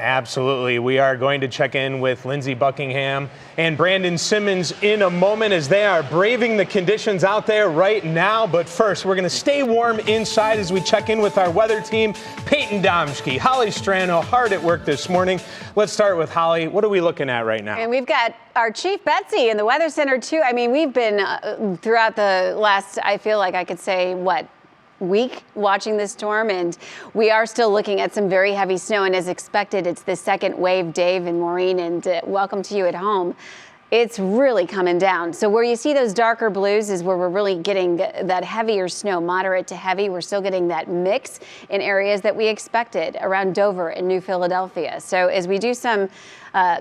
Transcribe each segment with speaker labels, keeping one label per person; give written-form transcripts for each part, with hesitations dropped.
Speaker 1: Absolutely. We are going to check in with Lindsey Buckingham and Brandon Simmons in a moment as they are braving the conditions out there right now. But first, we're going to stay warm inside as we check in with our weather team. Peyton Domschke, Holly Strano, hard at work this morning. Let's start with Holly. What are we looking at right now?
Speaker 2: And we've got our Chief Betsy in the Weather Center, too. I mean, we've been throughout the last, I feel like I could say, week watching this storm, and we are still looking at some very heavy snow, and as expected, it's the second wave. Dave and Maureen, and welcome to you at home. It's really coming down. So where you see those darker blues is where we're really getting that heavier snow, moderate to heavy. We're still getting that mix in areas that we expected around Dover and New Philadelphia. So as we do some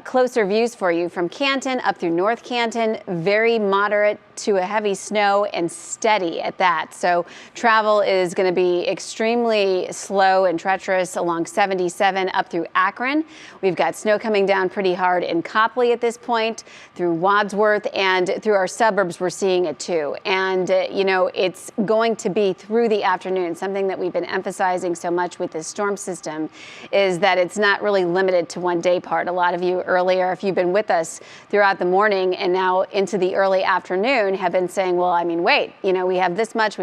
Speaker 2: closer views for you from Canton up through North Canton, very moderate to a heavy snow and steady at that. So travel is going to be extremely slow and treacherous along 77 up through Akron. We've got snow coming down pretty hard in Copley at this point, through Wadsworth, and through our suburbs we're seeing it too. And you know, it's going to be through the afternoon. Something that we've been emphasizing so much with this storm system is that it's not really limited to one day part. A lot of you earlier, if you've been with us throughout the morning and now into the early afternoon, have been saying, well, I mean, wait, you know, we have this much,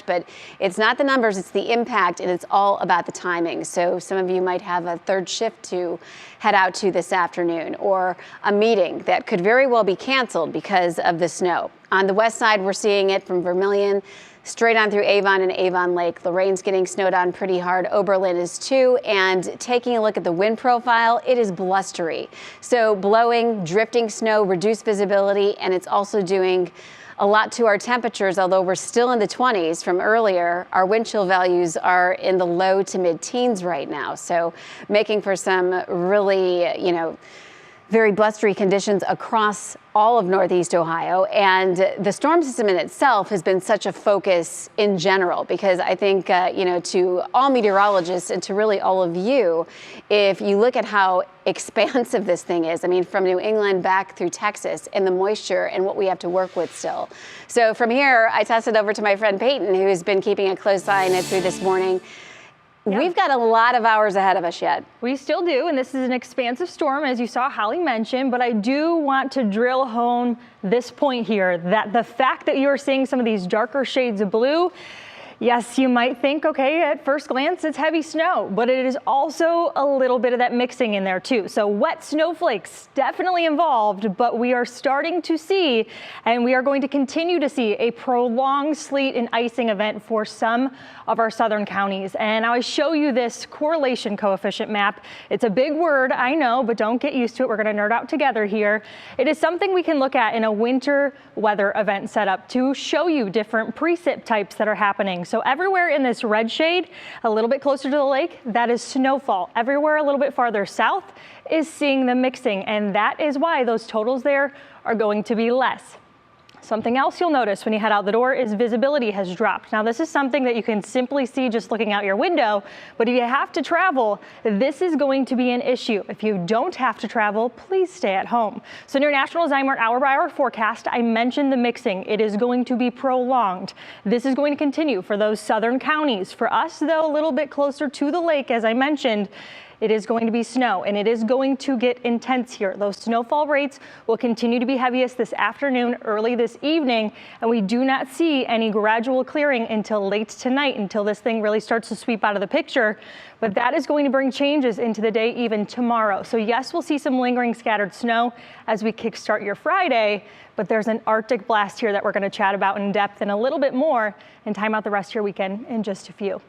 Speaker 2: but it's not the numbers, it's the impact, and it's all about the timing. So some of you might have a third shift to head out to this afternoon, or a meeting that could very well be canceled because of the snow. On the west side, we're seeing it from Vermilion straight on through Avon and Avon Lake. Lorraine's getting snowed on pretty hard. Oberlin is too. And taking a look at the wind profile, it is blustery. So blowing, drifting snow, reduced visibility, and it's also doing a lot to our temperatures. Although we're still in the 20s from earlier, our wind chill values are in the low to mid-teens right now. So making for some really, you know, very blustery conditions across all of Northeast Ohio. And the storm system in itself has been such a focus in general, because I think, you know, to all meteorologists and to really all of you, if you look at how expansive this thing is, I mean, from New England back through Texas, and the moisture and what we have to work with still. So from here, I toss it over to my friend Peyton, who's been keeping a close eye on it through this morning. We've got a lot of hours ahead of us yet.
Speaker 3: We still do, and this is an expansive storm, as you saw Holly mention, but I do want to drill home this point here, that the fact that you're seeing some of these darker shades of blue, yes, you might think, okay, at first glance, it's heavy snow, but it is also a little bit of that mixing in there too. So wet snowflakes definitely involved, but we are starting to see, and we are going to continue to see, a prolonged sleet and icing event for some of our southern counties. And I show you this correlation coefficient map. It's a big word, I know, but don't get used to it. We're going to nerd out together here. It is something we can look at in a winter weather event setup to show you different precip types that are happening. So everywhere in this red shade, a little bit closer to the lake, that is snowfall. Everywhere a little bit farther south is seeing the mixing, and that is why those totals there are going to be less. Something else you'll notice when you head out the door is visibility has dropped. Now, this is something that you can simply see just looking out your window, but if you have to travel, this is going to be an issue. If you don't have to travel, please stay at home. So in your National Zymer hour-by-hour forecast, I mentioned the mixing. It is going to be prolonged. This is going to continue for those southern counties. For us, though, a little bit closer to the lake, as I mentioned, it is going to be snow, and it is going to get intense here. Those snowfall rates will continue to be heaviest this afternoon, early this evening, and we do not see any gradual clearing until late tonight, until this thing really starts to sweep out of the picture. But that is going to bring changes into the day even tomorrow. So yes, we'll see some lingering scattered snow as we kickstart your Friday, but there's an Arctic blast here that we're going to chat about in depth and a little bit more and time out the rest of your weekend in just a few.